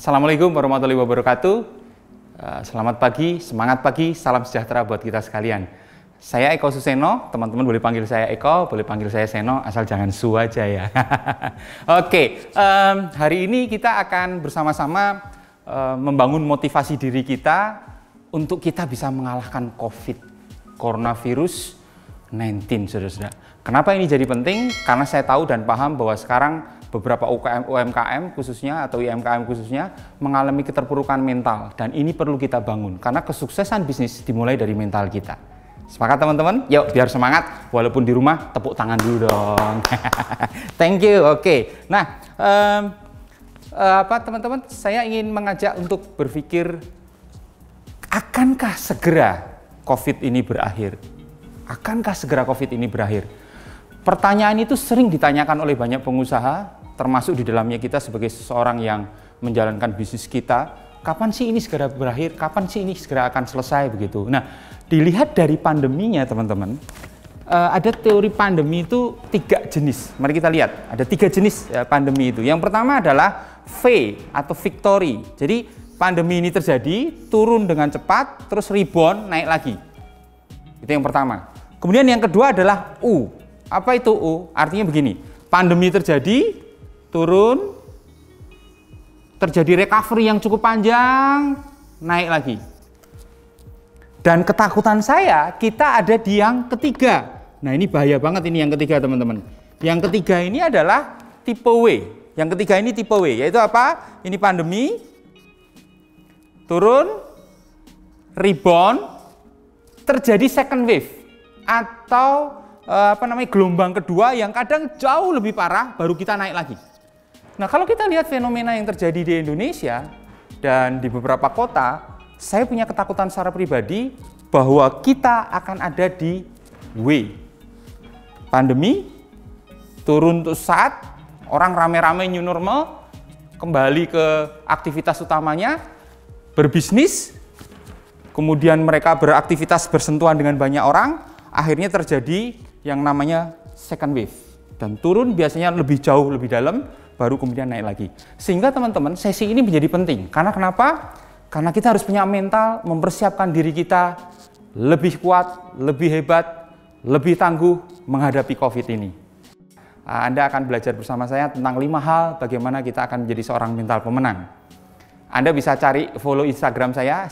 Assalamualaikum warahmatullahi wabarakatuh. Selamat pagi, semangat pagi, salam sejahtera buat kita sekalian. Saya Eko Suseno, teman-teman boleh panggil saya Eko, boleh panggil saya Seno, asal jangan Su aja ya. Oke, hari ini kita akan bersama-sama membangun motivasi diri kita untuk kita bisa mengalahkan coronavirus 19, saudara-saudara. Kenapa ini jadi penting? Karena saya tahu dan paham bahwa sekarang beberapa UMKM khususnya atau UMKM khususnya mengalami keterpurukan mental, dan ini perlu kita bangun karena kesuksesan bisnis dimulai dari mental kita. Sepakat teman-teman? Yuk biar semangat, walaupun di rumah tepuk tangan dulu dong. Thank you. Oke. Nah, teman-teman, saya ingin mengajak untuk berpikir, akankah segera COVID ini berakhir? Akankah segera COVID ini berakhir? Pertanyaan itu sering ditanyakan oleh banyak pengusaha, termasuk di dalamnya kita sebagai seseorang yang menjalankan bisnis kita. Kapan sih ini segera berakhir? Kapan sih ini segera akan selesai begitu? Nah, dilihat dari pandeminya teman-teman, ada teori pandemi itu 3 jenis. Mari kita lihat, ada 3 jenis pandemi itu. Yang pertama adalah V atau victory. Jadi pandemi ini terjadi, turun dengan cepat, terus rebound, naik lagi. Itu yang pertama. Kemudian yang kedua adalah U. Apa itu U? Artinya begini, pandemi terjadi, turun, terjadi recovery yang cukup panjang, naik lagi. Dan ketakutan saya, kita ada di yang ketiga. Nah ini bahaya banget ini yang ketiga teman-teman. Yang ketiga ini adalah tipe W. Yang ketiga ini tipe W, yaitu apa? Ini pandemi, turun, rebound, terjadi second wave atau gelombang kedua yang kadang jauh lebih parah, baru kita naik lagi. Nah, kalau kita lihat fenomena yang terjadi di Indonesia dan di beberapa kota, saya punya ketakutan secara pribadi bahwa kita akan ada di W. Pandemi, turun untuk saat, orang rame-rame new normal, kembali ke aktivitas utamanya, berbisnis, kemudian mereka beraktivitas bersentuhan dengan banyak orang, akhirnya terjadi yang namanya second wave. Dan turun biasanya lebih jauh, lebih dalam, baru kemudian naik lagi. Sehingga teman-teman, sesi ini menjadi penting. Karena kenapa? Karena kita harus punya mental, mempersiapkan diri kita lebih kuat, lebih hebat, lebih tangguh menghadapi COVID ini. Anda akan belajar bersama saya tentang 5 hal bagaimana kita akan menjadi seorang mental pemenang. Anda bisa cari follow Instagram saya,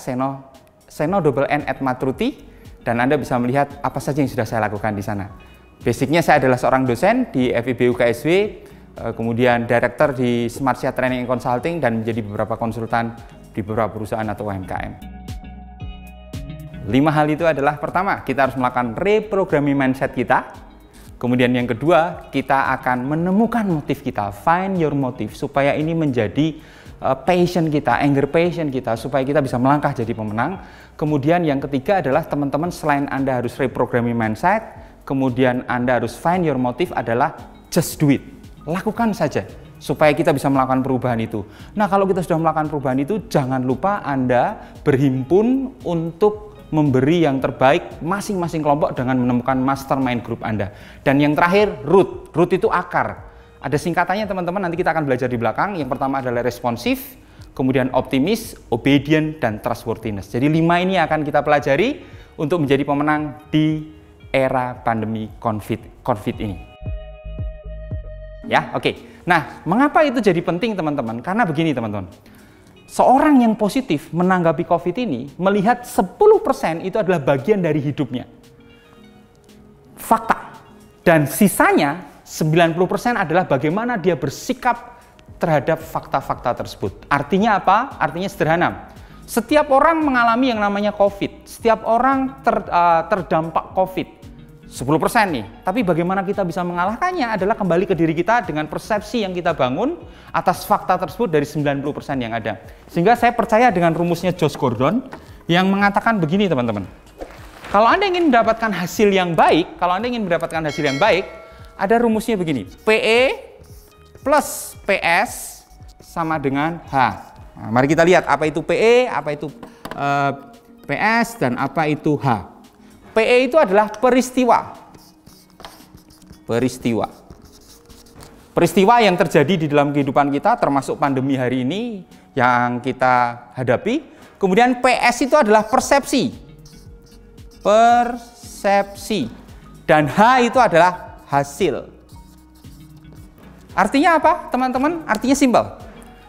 Seno_N@matruti, dan Anda bisa melihat apa saja yang sudah saya lakukan di sana. Basicnya saya adalah seorang dosen di FIB UKSW, kemudian director di Smartsia Training and Consulting, dan menjadi beberapa konsultan di beberapa perusahaan atau UMKM. 5 hal itu adalah, pertama, kita harus melakukan reprogramming mindset kita. Kemudian yang kedua, kita akan menemukan motif kita, find your motive, supaya ini menjadi passion kita, anger passion kita, supaya kita bisa melangkah jadi pemenang. Kemudian yang ketiga adalah teman-teman, selain Anda harus reprogramming mindset, kemudian Anda harus find your motive adalah just do it. Lakukan saja supaya kita bisa melakukan perubahan itu. Nah, kalau kita sudah melakukan perubahan itu, jangan lupa Anda berhimpun untuk memberi yang terbaik masing-masing kelompok dengan menemukan mastermind group Anda. Dan yang terakhir, root. Root itu akar. Ada singkatannya teman-teman, nanti kita akan belajar di belakang. Yang pertama adalah responsif, kemudian optimis, obedient, dan trustworthiness. Jadi 5 ini akan kita pelajari untuk menjadi pemenang di era pandemi COVID ini. Ya, oke. Nah, mengapa itu jadi penting teman-teman? Karena begini teman-teman. Seorang yang positif menanggapi COVID ini melihat 10% itu adalah bagian dari hidupnya. Fakta. Dan sisanya 90% adalah bagaimana dia bersikap terhadap fakta-fakta tersebut. Artinya apa? Artinya sederhana. Setiap orang mengalami yang namanya COVID. Setiap orang terdampak COVID. 10% nih. Tapi bagaimana kita bisa mengalahkannya adalah kembali ke diri kita dengan persepsi yang kita bangun atas fakta tersebut dari 90% yang ada. Sehingga saya percaya dengan rumusnya Josh Gordon yang mengatakan begini teman-teman. Kalau Anda ingin mendapatkan hasil yang baik, ada rumusnya begini. PE plus PS sama dengan H. Nah, mari kita lihat apa itu PE, apa itu PS, dan apa itu H. PE itu adalah peristiwa. Peristiwa yang terjadi di dalam kehidupan kita, termasuk pandemi hari ini, yang kita hadapi. Kemudian PS itu adalah persepsi. Persepsi. Dan H itu adalah hasil. Artinya apa, teman-teman? Artinya simpel.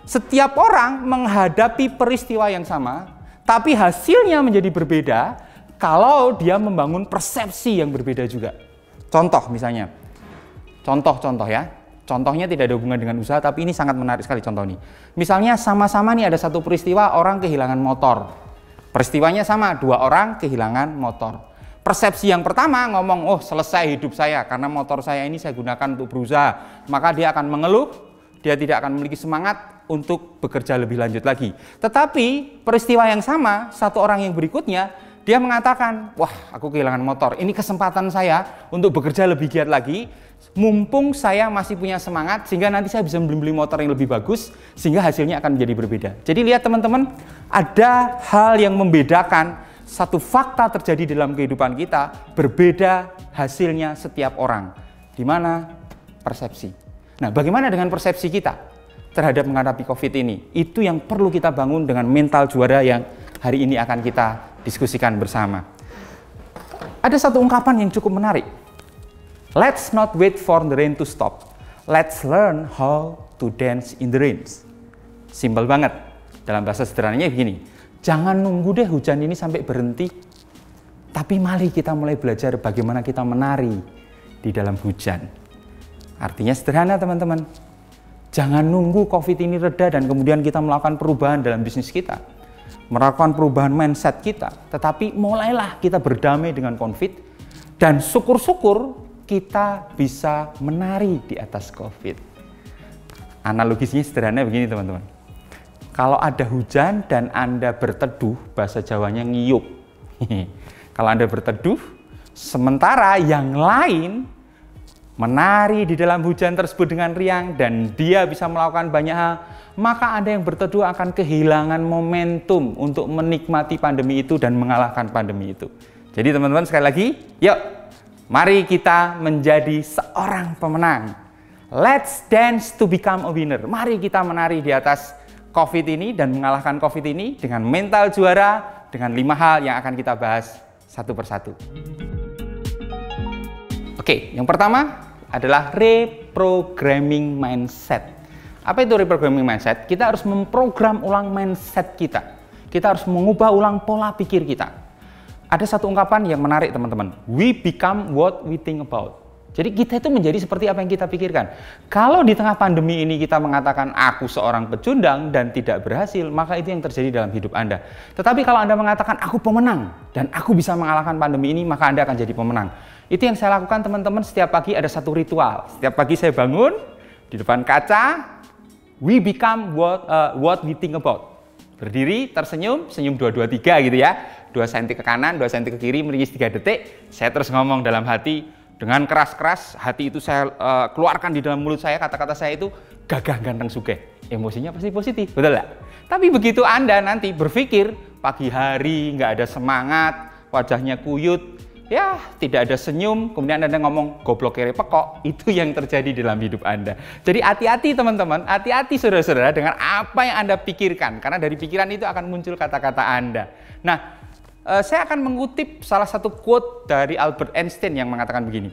Setiap orang menghadapi peristiwa yang sama, tapi hasilnya menjadi berbeda kalau dia membangun persepsi yang berbeda juga. Contoh misalnya. Contoh ya. Contohnya tidak ada hubungan dengan usaha, tapi ini sangat menarik sekali contoh ini. Misalnya sama-sama nih ada satu peristiwa orang kehilangan motor. Peristiwanya sama, 2 orang kehilangan motor. Persepsi yang pertama ngomong, oh selesai hidup saya karena motor saya ini saya gunakan untuk berusaha. Maka dia akan mengeluh, dia tidak akan memiliki semangat untuk bekerja lebih lanjut lagi. Tetapi peristiwa yang sama, satu orang yang berikutnya, dia mengatakan, wah aku kehilangan motor, ini kesempatan saya untuk bekerja lebih giat lagi. Mumpung saya masih punya semangat sehingga nanti saya bisa beli motor yang lebih bagus sehingga hasilnya akan menjadi berbeda. Jadi lihat teman-teman, ada hal yang membedakan satu fakta terjadi dalam kehidupan kita, berbeda hasilnya setiap orang. Di mana? Persepsi. Nah, bagaimana dengan persepsi kita terhadap menghadapi COVID ini? Itu yang perlu kita bangun dengan mental juara yang hari ini akan kita diskusikan bersama. Ada satu ungkapan yang cukup menarik. Let's not wait for the rain to stop. Let's learn how to dance in the rain. Simpel banget. Dalam bahasa sederhananya begini. Jangan nunggu deh hujan ini sampai berhenti. Tapi mari kita mulai belajar bagaimana kita menari di dalam hujan. Artinya sederhana teman-teman. Jangan nunggu COVID ini reda dan kemudian kita melakukan perubahan dalam bisnis kita. Melakukan perubahan mindset kita. Tetapi mulailah kita berdamai dengan COVID. Dan syukur-syukur kita bisa menari di atas COVID. Analogisnya sederhana begini teman-teman. Kalau ada hujan dan Anda berteduh, bahasa Jawanya ngiyup. Kalau Anda berteduh, sementara yang lain menari di dalam hujan tersebut dengan riang dan dia bisa melakukan banyak hal, maka Anda yang berteduh akan kehilangan momentum untuk menikmati pandemi itu dan mengalahkan pandemi itu. Jadi teman-teman sekali lagi, yuk! Mari kita menjadi seorang pemenang. Let's dance to become a winner. Mari kita menari di atas COVID ini dan mengalahkan COVID ini dengan mental juara, dengan 5 hal yang akan kita bahas satu persatu. Oke, yang pertama adalah reprogramming mindset. Apa itu reprogramming mindset? Kita harus memprogram ulang mindset kita. Kita harus mengubah ulang pola pikir kita. Ada satu ungkapan yang menarik teman-teman. We become what we think about. Jadi kita itu menjadi seperti apa yang kita pikirkan. Kalau di tengah pandemi ini kita mengatakan aku seorang pecundang dan tidak berhasil, maka itu yang terjadi dalam hidup Anda. Tetapi kalau Anda mengatakan aku pemenang dan aku bisa mengalahkan pandemi ini, maka Anda akan jadi pemenang. Itu yang saya lakukan teman-teman. Setiap pagi ada satu ritual. Setiap pagi saya bangun di depan kaca. We become what we think about. Berdiri, tersenyum, senyum 2, 2, 3 gitu ya. 2 cm ke kanan, 2 cm ke kiri, merilis 3 detik. Saya terus ngomong dalam hati, dengan keras-keras, hati itu saya keluarkan di dalam mulut saya, kata-kata saya itu gagah ganteng sugih. Emosinya pasti positif, betul nggak? Tapi begitu Anda nanti berpikir, pagi hari nggak ada semangat, wajahnya kuyut, ya tidak ada senyum, kemudian Anda ngomong goblok kere pekok, itu yang terjadi dalam hidup Anda. Jadi hati-hati teman-teman, hati-hati saudara-saudara dengan apa yang Anda pikirkan, karena dari pikiran itu akan muncul kata-kata Anda. Nah, saya akan mengutip salah satu quote dari Albert Einstein yang mengatakan begini.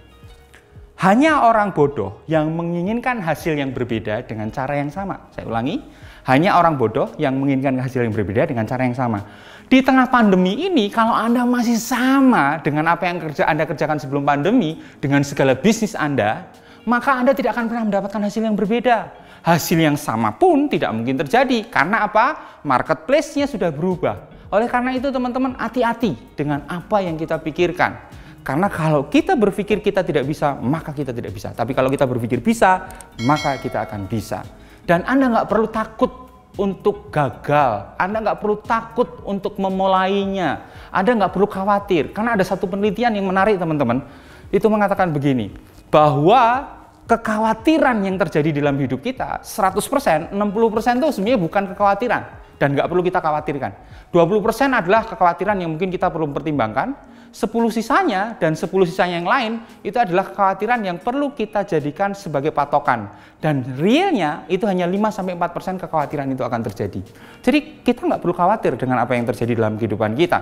Hanya orang bodoh yang menginginkan hasil yang berbeda dengan cara yang sama. Saya ulangi, hanya orang bodoh yang menginginkan hasil yang berbeda dengan cara yang sama. Di tengah pandemi ini, kalau Anda masih sama dengan apa yang Anda kerjakan sebelum pandemi, dengan segala bisnis Anda, maka Anda tidak akan pernah mendapatkan hasil yang berbeda. Hasil yang sama pun tidak mungkin terjadi. Karena apa? Marketplace-nya sudah berubah. Oleh karena itu teman-teman, hati-hati dengan apa yang kita pikirkan. Karena kalau kita berpikir kita tidak bisa, maka kita tidak bisa. Tapi kalau kita berpikir bisa, maka kita akan bisa. Dan Anda nggak perlu takut untuk gagal. Anda nggak perlu takut untuk memulainya. Anda nggak perlu khawatir. Karena ada satu penelitian yang menarik teman-teman. Itu mengatakan begini, bahwa kekhawatiran yang terjadi dalam hidup kita, 100%, 60% itu sebenarnya bukan kekhawatiran. dan nggak perlu kita khawatirkan. 20% adalah kekhawatiran yang mungkin kita perlu pertimbangkan, 10 sisanya dan 10 sisanya yang lain itu adalah kekhawatiran yang perlu kita jadikan sebagai patokan. Dan realnya itu hanya 5-4% kekhawatiran itu akan terjadi. Jadi kita nggak perlu khawatir dengan apa yang terjadi dalam kehidupan kita.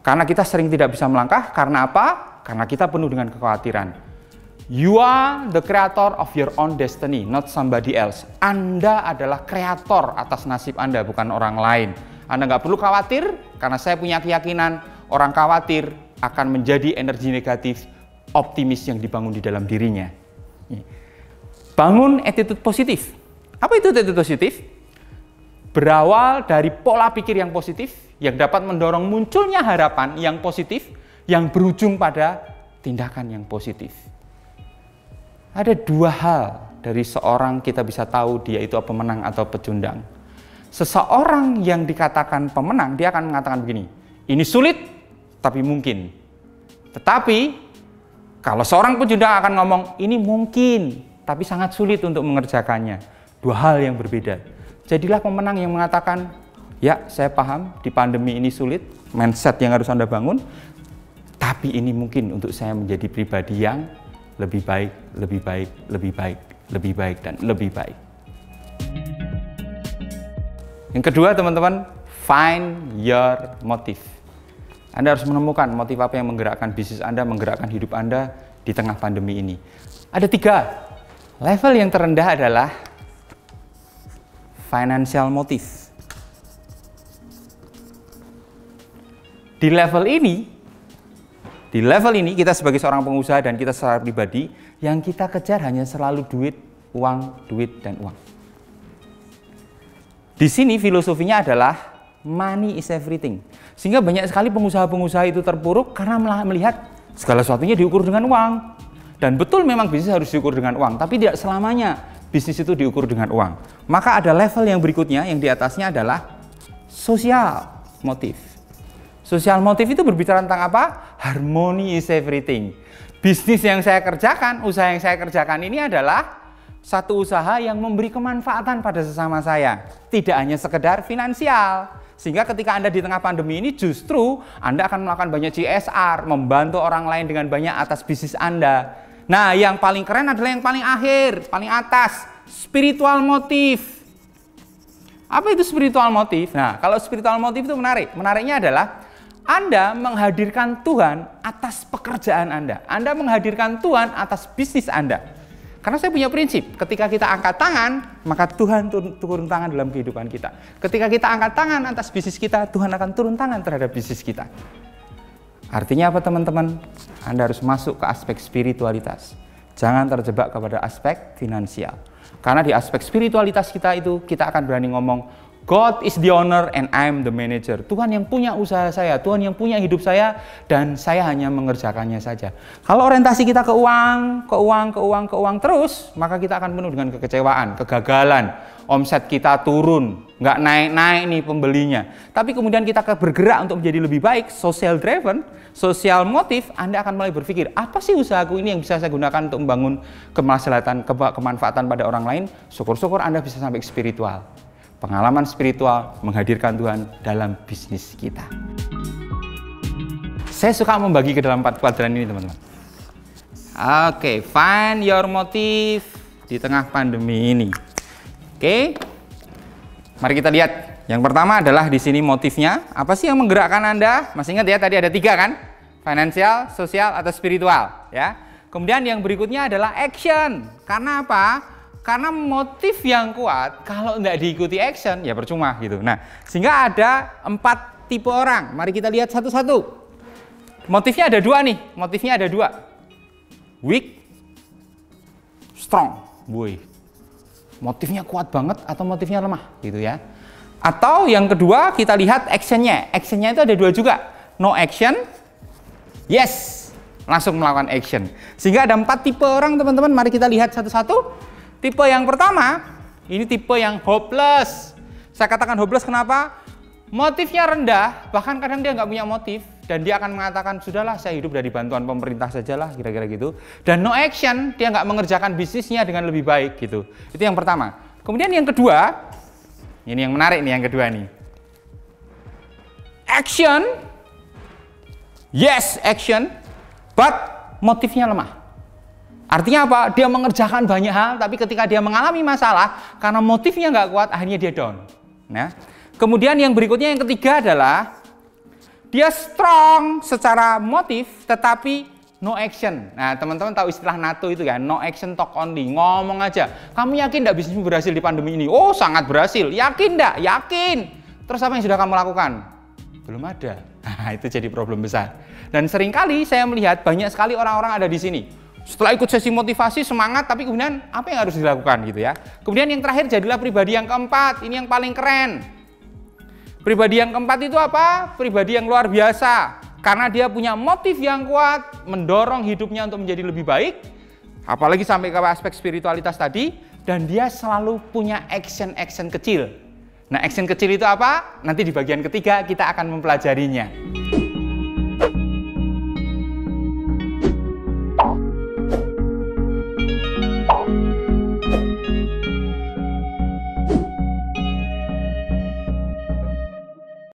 Karena kita sering tidak bisa melangkah, karena apa? Karena kita penuh dengan kekhawatiran. You are the creator of your own destiny, not somebody else. Anda adalah kreator atas nasib Anda, bukan orang lain. Anda nggak perlu khawatir, karena saya punya keyakinan orang khawatir akan menjadi energi negatif, optimis yang dibangun di dalam dirinya. Bangun attitude positif. Apa itu attitude positif? Berawal dari pola pikir yang positif, yang dapat mendorong munculnya harapan yang positif, yang berujung pada tindakan yang positif. Ada dua hal dari seorang kita bisa tahu dia itu pemenang atau pecundang. Seseorang yang dikatakan pemenang, dia akan mengatakan begini, ini sulit tapi mungkin. Tetapi kalau seorang pecundang akan ngomong, ini mungkin tapi sangat sulit untuk mengerjakannya. Dua hal yang berbeda. Jadilah pemenang yang mengatakan, ya saya paham di pandemi ini sulit, mindset yang harus Anda bangun, tapi ini mungkin untuk saya menjadi pribadi yang lebih baik, lebih baik, lebih baik, lebih baik, dan lebih baik. Yang kedua teman-teman, find your motive. Anda harus menemukan motif apa yang menggerakkan bisnis Anda, menggerakkan hidup Anda di tengah pandemi ini. Ada 3. Level yang terendah adalah financial motive. Di level ini kita sebagai seorang pengusaha dan kita secara pribadi, yang kita kejar hanya selalu duit, dan uang. Di sini filosofinya adalah money is everything. Sehingga banyak sekali pengusaha-pengusaha itu terpuruk karena melihat segala sesuatunya diukur dengan uang. Dan betul memang bisnis harus diukur dengan uang, tapi tidak selamanya bisnis itu diukur dengan uang. Maka ada level yang berikutnya, yang di atasnya adalah social motive. Social motive itu berbicara tentang apa? Harmony is everything. Bisnis yang saya kerjakan, usaha yang saya kerjakan ini adalah satu usaha yang memberi kemanfaatan pada sesama saya. Tidak hanya sekedar finansial. Sehingga ketika Anda di tengah pandemi ini justru Anda akan melakukan banyak CSR, membantu orang lain dengan banyak atas bisnis Anda. Nah, yang paling keren adalah yang paling akhir, paling atas, spiritual motive. Apa itu spiritual motive? Nah, kalau spiritual motive itu menarik. Menariknya adalah Anda menghadirkan Tuhan atas pekerjaan Anda. Anda menghadirkan Tuhan atas bisnis Anda. Karena saya punya prinsip, ketika kita angkat tangan, maka Tuhan turun tangan dalam kehidupan kita. Ketika kita angkat tangan atas bisnis kita, Tuhan akan turun tangan terhadap bisnis kita. Artinya apa teman-teman? Anda harus masuk ke aspek spiritualitas. Jangan terjebak kepada aspek finansial. Karena di aspek spiritualitas kita itu, kita akan berani ngomong, God is the owner and I'm the manager. Tuhan yang punya usaha saya, Tuhan yang punya hidup saya, dan saya hanya mengerjakannya saja. Kalau orientasi kita ke uang terus, maka kita akan penuh dengan kekecewaan, kegagalan. Omset kita turun, nggak naik-naik nih pembelinya. Tapi kemudian kita bergerak untuk menjadi lebih baik, social driven, social motive, Anda akan mulai berpikir, apa sih usahaku ini yang bisa saya gunakan untuk membangun kemaslahatan, kemanfaatan pada orang lain? Syukur-syukur Anda bisa sampai spiritual. Pengalaman spiritual menghadirkan Tuhan dalam bisnis kita. Saya suka membagi ke dalam 4 kuadran ini teman-teman. Oke, find your motive di tengah pandemi ini. Oke, mari kita lihat. Yang pertama adalah di sini motifnya. Apa sih yang menggerakkan Anda? Masih ingat ya tadi ada 3 kan? Finansial, sosial, atau spiritual. Ya. Kemudian yang berikutnya adalah action. Karena apa? Karena motif yang kuat, kalau tidak diikuti action, ya percuma gitu. Nah, sehingga ada 4 tipe orang. Mari kita lihat satu-satu. Motifnya ada 2 nih. Motifnya ada 2. Weak, strong. Boy. Motifnya kuat banget atau motifnya lemah, gitu ya. Atau yang kedua, kita lihat actionnya. Actionnya itu ada 2 juga. No action, yes, langsung melakukan action. Sehingga ada 4 tipe orang, teman-teman. Mari kita lihat satu-satu. Tipe yang pertama, ini tipe yang hopeless. Saya katakan hopeless kenapa? Motifnya rendah, bahkan kadang dia nggak punya motif. Dan dia akan mengatakan, sudahlah saya hidup dari bantuan pemerintah sajalah, kira-kira gitu. Dan no action, dia nggak mengerjakan bisnisnya dengan lebih baik gitu. Itu yang pertama. Kemudian yang kedua, ini yang menarik nih yang kedua nih. action, yes action, but motifnya lemah. Artinya apa? Dia mengerjakan banyak hal, tapi ketika dia mengalami masalah, karena motifnya nggak kuat, akhirnya dia down. Nah, kemudian yang berikutnya, yang ketiga adalah dia strong secara motif, tetapi no action. Nah, teman-teman tahu istilah NATO itu kan, no action talk only, ngomong aja. Kamu yakin nggak bisnis berhasil di pandemi ini? Oh, sangat berhasil. Yakin nggak? Yakin. Terus apa yang sudah kamu lakukan? Belum ada. Nah, itu jadi problem besar. Dan seringkali saya melihat banyak sekali orang-orang ada di sini. Setelah ikut sesi motivasi, semangat, tapi kemudian apa yang harus dilakukan gitu ya. Kemudian yang terakhir, jadilah pribadi yang keempat. Ini yang paling keren. Pribadi yang keempat itu apa? Pribadi yang luar biasa. Karena dia punya motif yang kuat, mendorong hidupnya untuk menjadi lebih baik, apalagi sampai ke aspek spiritualitas tadi, dan dia selalu punya action-action kecil. Nah, action kecil itu apa? Nanti di bagian ketiga kita akan mempelajarinya.